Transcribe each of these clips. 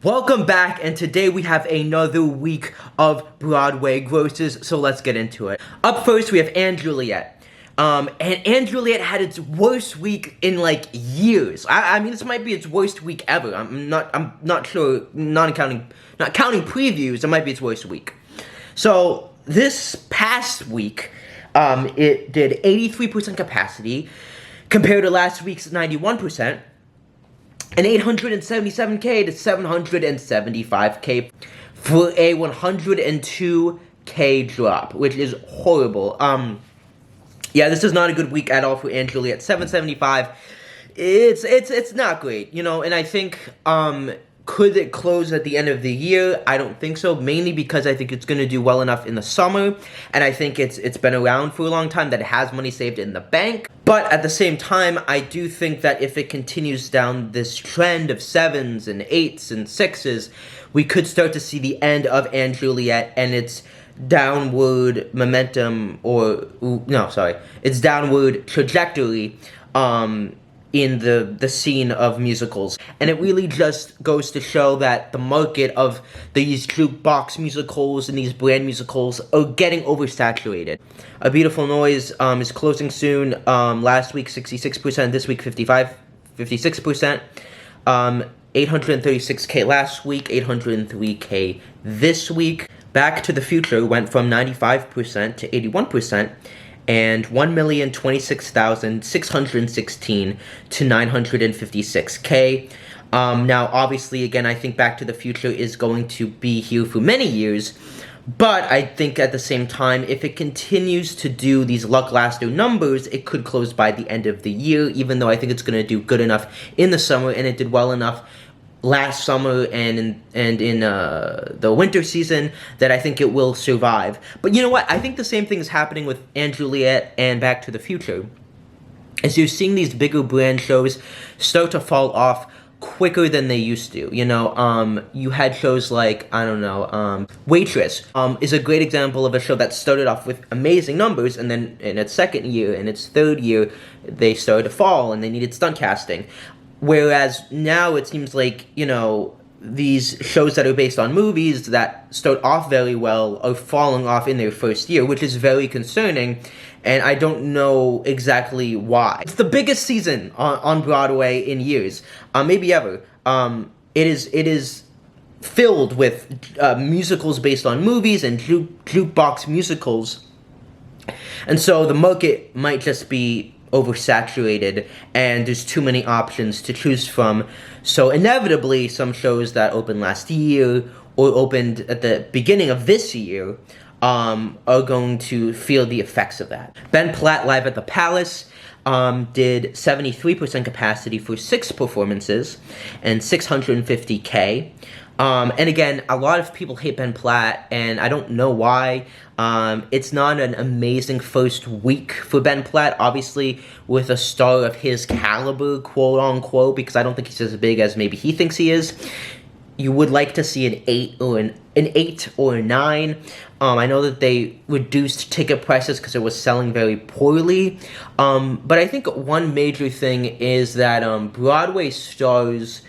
Welcome back, and today we have another week of Broadway grosses, so let's get into it. Up first, we have Juliet. And Juliet had its worst week in like years. I mean, this might be its worst week ever. I'm not sure. Not counting previews, it might be its worst week. So this past week, it did 83% capacity compared to last week's 91%. And 877K to 775K for a 102K drop, which is horrible. Yeah, this is not a good week at all for Juliet. 775. It's not great, you know. And I think could it close at the end of the year? I don't think so, mainly because I think it's going to do well enough in the summer, and I think it's been around for a long time, that it has money saved in the bank. But at the same time, I do think that if it continues down this trend of 7s and 8s and 6s, we could start to see the end of Juliet and its downward momentum, its downward trajectory, in the scene of musicals. And it really just goes to show that the market of these jukebox musicals and these brand musicals are getting oversaturated. A Beautiful Noise is closing soon. Last week 66%, this week 56%. 836K last week, 803K this week. Back to the Future went from 95% to 81%. And 1,026,616 to 956K. Now, obviously, again, I think Back to the Future is going to be here for many years, but I think at the same time, if it continues to do these lackluster numbers, it could close by the end of the year, even though I think it's going to do good enough in the summer, and it did well enough last summer and in the winter season that I think it will survive. But you know what? I think the same thing is happening with Juliet and Back to the Future. As you're seeing these bigger brand shows start to fall off quicker than they used to. You know, you had shows like, Waitress is a great example of a show that started off with amazing numbers, and then in its second year and its third year, they started to fall and they needed stunt casting. Whereas now it seems like, you know, these shows that are based on movies that start off very well are falling off in their first year, which is very concerning, and I don't know exactly why. It's the biggest season on Broadway in years, maybe ever. It is filled with musicals based on movies and jukebox musicals, and so the market might just be oversaturated, and there's too many options to choose from. So inevitably, some shows that opened last year or opened at the beginning of this year are going to feel the effects of that. Ben Platt Live at the Palace did 73% capacity for 6 performances and 650K. And again, a lot of people hate Ben Platt, and I don't know why. It's not an amazing first week for Ben Platt, obviously, with a star of his caliber, quote-unquote, because I don't think he's as big as maybe he thinks he is. You would like to see an 8 or an 8 or a 9. I know that they reduced ticket prices because it was selling very poorly. But I think one major thing is that Broadway stars,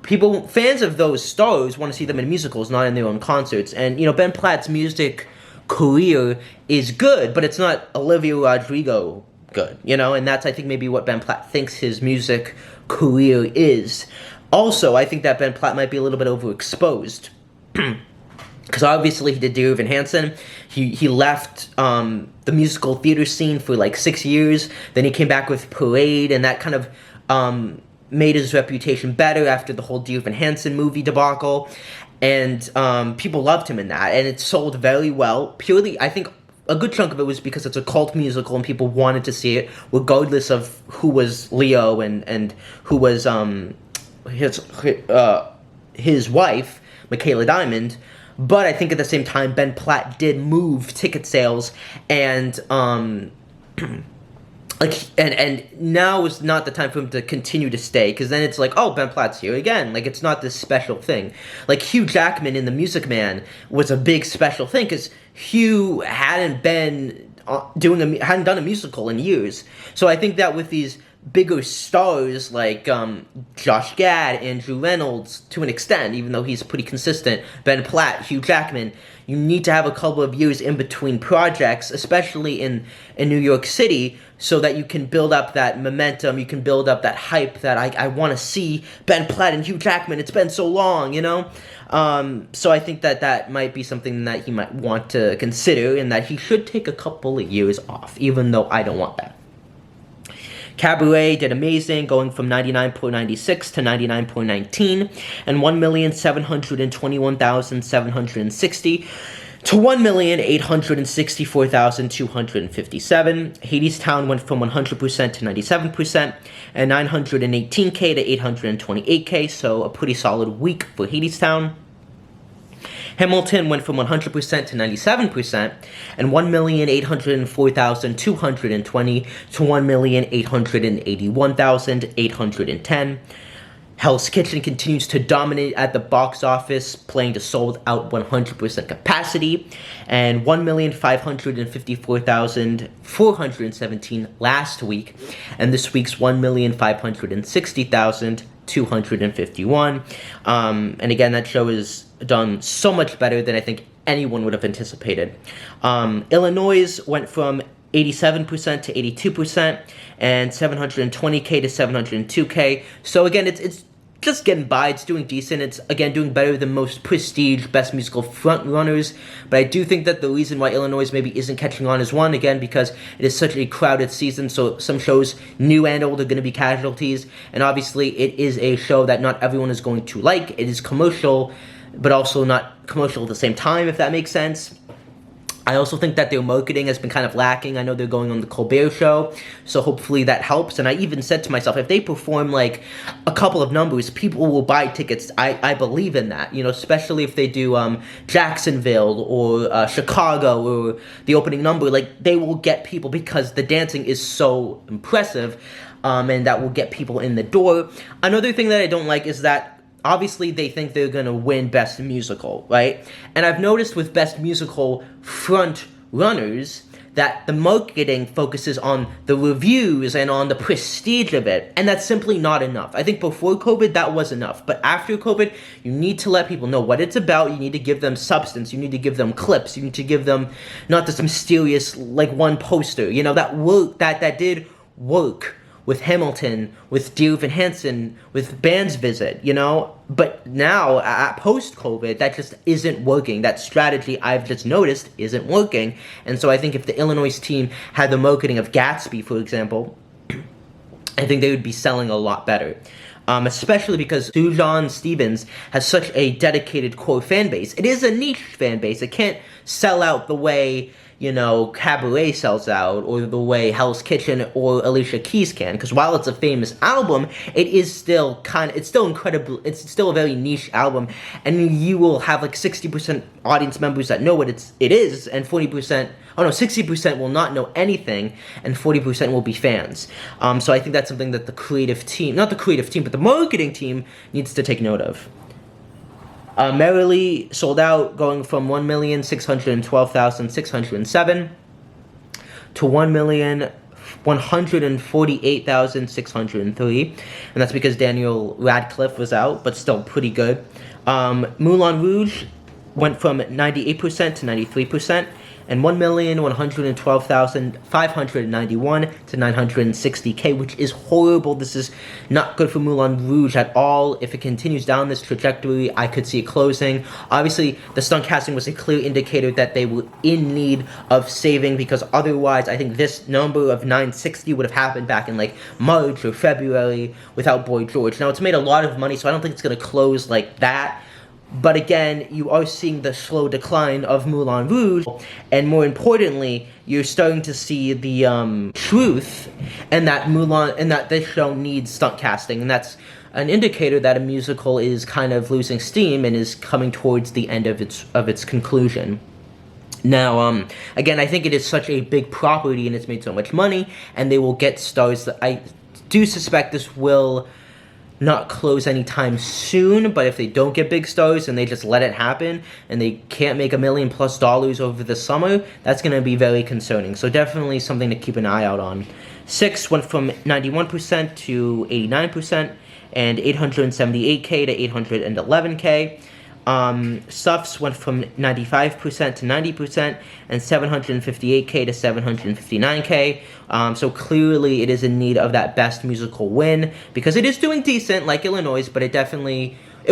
fans of those stars want to see them in musicals, not in their own concerts. And, you know, Ben Platt's music career is good, but it's not Olivia Rodrigo good, you know? And that's, I think, maybe what Ben Platt thinks his music career is. Also, I think that Ben Platt might be a little bit overexposed. Because obviously he did Dear Evan Hansen. He left the musical theater scene for like 6 years. Then he came back with Parade, and that kind of made his reputation better after the whole Dear Evan Hansen movie debacle. And people loved him in that, and it sold very well. Purely, I think a good chunk of it was because it's a cult musical and people wanted to see it, regardless of who was Leo and who was his wife, Michaela Diamond. But I think at the same time, Ben Platt did move ticket sales, and and now is not the time for him to continue to stay, because then it's like, oh, Ben Platt's here again. Like, it's not this special thing. Like, Hugh Jackman in The Music Man was a big special thing, because Hugh hadn't done a musical in years. So I think that with these bigger stars like Josh Gad, Andrew Reynolds to an extent, even though he's pretty consistent, Ben Platt, Hugh Jackman. You need to have a couple of years in between projects, especially in New York City, so that you can build up that momentum, you can build up that hype that I want to see Ben Platt and Hugh Jackman. It's been so long, you know? So I think that might be something that he might want to consider, and that he should take a couple of years off, even though I don't want that. Cabaret did amazing, going from 99.96 to 99.19, and 1,721,760 to 1,864,257. Hadestown went from 100% to 97%, and 918K to 828K, so a pretty solid week for Hadestown. Hamilton went from 100% to 97%, and 1,804,220 to 1,881,810. Hell's Kitchen continues to dominate at the box office, playing to sold out 100% capacity, and 1,554,417 last week, and this week's 1,560,251. And again, that show is done so much better than I think anyone would have anticipated. Illinois went from 87% to 82%, and 720K to 702K. So again, it's just getting by. It's doing decent. It's, again, doing better than most prestige Best Musical front runners. But I do think that the reason why Illinois maybe isn't catching on is, one, again, because it is such a crowded season, so some shows, new and old, are going to be casualties. And obviously, it is a show that not everyone is going to like. It is commercial, but also not commercial at the same time, if that makes sense. I also think that their marketing has been kind of lacking. I know they're going on the Colbert Show, so hopefully that helps. And I even said to myself, if they perform like a couple of numbers, people will buy tickets. I believe in that, you know, especially if they do Jacksonville or Chicago or the opening number. Like, they will get people because the dancing is so impressive, and that will get people in the door. Another thing that I don't like is that obviously they think they're going to win Best Musical, right? And I've noticed with Best Musical front runners that the marketing focuses on the reviews and on the prestige of it, and that's simply not enough. I think before COVID, that was enough. But after COVID, you need to let people know what it's about. You need to give them substance. You need to give them clips. You need to give them not this mysterious, like, one poster. You know, that did work with Hamilton, with Dear Evan Hansen, with Band's Visit, you know? But now, at post-COVID, that just isn't working. That strategy, I've just noticed, isn't working. And so I think if the Illinois team had the marketing of Gatsby, for example, I think they would be selling a lot better. Especially because Suzanne Stevens has such a dedicated core fan base. It is a niche fan base. It can't sell out the way, you know, Cabaret sells out, or the way Hell's Kitchen or Alicia Keys can, because while it's a famous album, it is still it's still incredible, it's still a very niche album, and you will have like 60% audience members that know what it is, and 60% will not know anything, and 40% will be fans. So I think that's something that the creative team, not the creative team, but the marketing team needs to take note of. Merrily sold out, going from 1,612,607 to 1,148,603, and that's because Daniel Radcliffe was out, but still pretty good. Moulin Rouge went from 98% to 93%, and 1,112,591 to 960K, which is horrible. This is not good for Moulin Rouge at all. If it continues down this trajectory, I could see it closing. Obviously, the stunt casting was a clear indicator that they were in need of saving, because otherwise, I think this number of 960 would have happened back in like March or February without Boy George. Now, it's made a lot of money, so I don't think it's going to close like that. But again, you are seeing the slow decline of Moulin Rouge, and more importantly, you're starting to see the truth, and that this show needs stunt casting, and that's an indicator that a musical is kind of losing steam and is coming towards the end of its conclusion. Now, again, I think it is such a big property and it's made so much money, and they will get stars that I do suspect this will not close anytime soon, but if they don't get big stars and they just let it happen and they can't make $1 million+ over the summer, that's going to be very concerning. So definitely something to keep an eye out on. 6 went from 91% to 89%, and 878K to 811K. Stuffs went from 95% to 90%, and 758K to 759K. So clearly it is in need of that best musical win, because it is doing decent, like Illinois, but it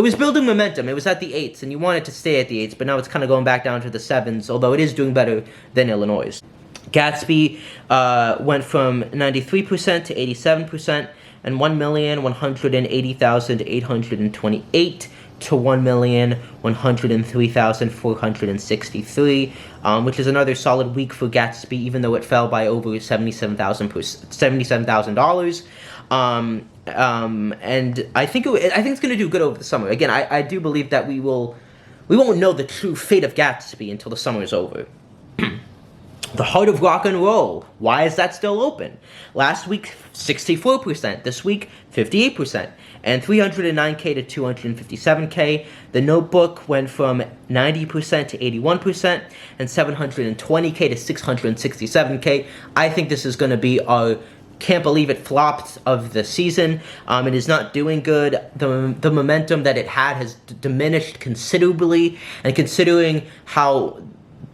was building momentum. It was at the 8s, and you want it to stay at the 8s, but now it's kind of going back down to the 7s, although it is doing better than Illinois. Gatsby went from 93% to 87%, and 1,180,828 to 1,103,463, which is another solid week for Gatsby, even though it fell by over $77,000. And I think it's going to do good over the summer. Again, I do believe that we won't know the true fate of Gatsby until the summer is over. The Heart of Rock and Roll. Why is that still open? Last week, 64%. This week, 58%. And 309K to 257K. The Notebook went from 90% to 81%. And 720K to 667K. I think this is going to be our can't believe it flopped of the season. It is not doing good. The momentum that it had has diminished considerably. And considering how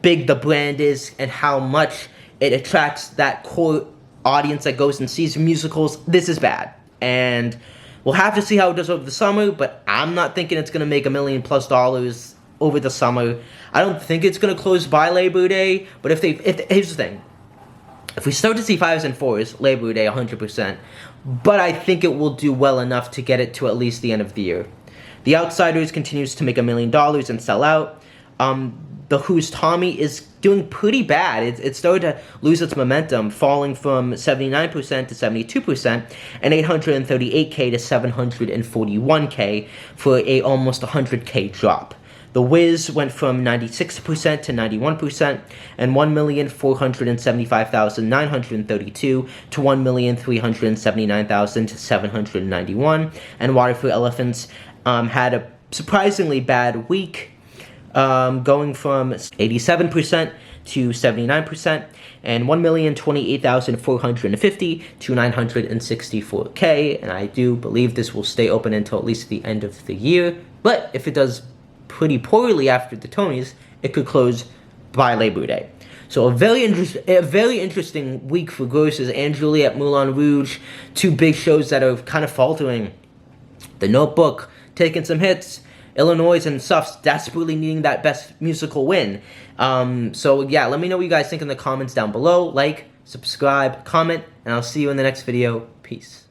big the brand is and how much it attracts that core audience that goes and sees musicals, this is bad. And we'll have to see how it does over the summer, but I'm not thinking it's going to make $1 million+ over the summer. I don't think it's going to close by Labor Day, but here's the thing. If we start to see 5s and 4s, Labor Day 100%, but I think it will do well enough to get it to at least the end of the year. The Outsiders continues to make $1 million and sell out. The Who's Tommy is doing pretty bad. It started to lose its momentum, falling from 79% to 72%, and 838K to 741K for a almost 100K drop. The Wiz went from 96% to 91%, and 1,475,932 to 1,379,791. And Water for Elephants had a surprisingly bad week, going from 87% to 79%, and 1,028,450 to 964K. And I do believe this will stay open until at least the end of the year. But if it does pretty poorly after the Tonys, it could close by Labor Day. So a very interesting week for grosses. And Juliet, Moulin Rouge, two big shows that are kind of faltering. The Notebook taking some hits. Illinois and Stuffs desperately needing that best musical win. So yeah, let me know what you guys think in the comments down below. Like, subscribe, comment, and I'll see you in the next video. Peace.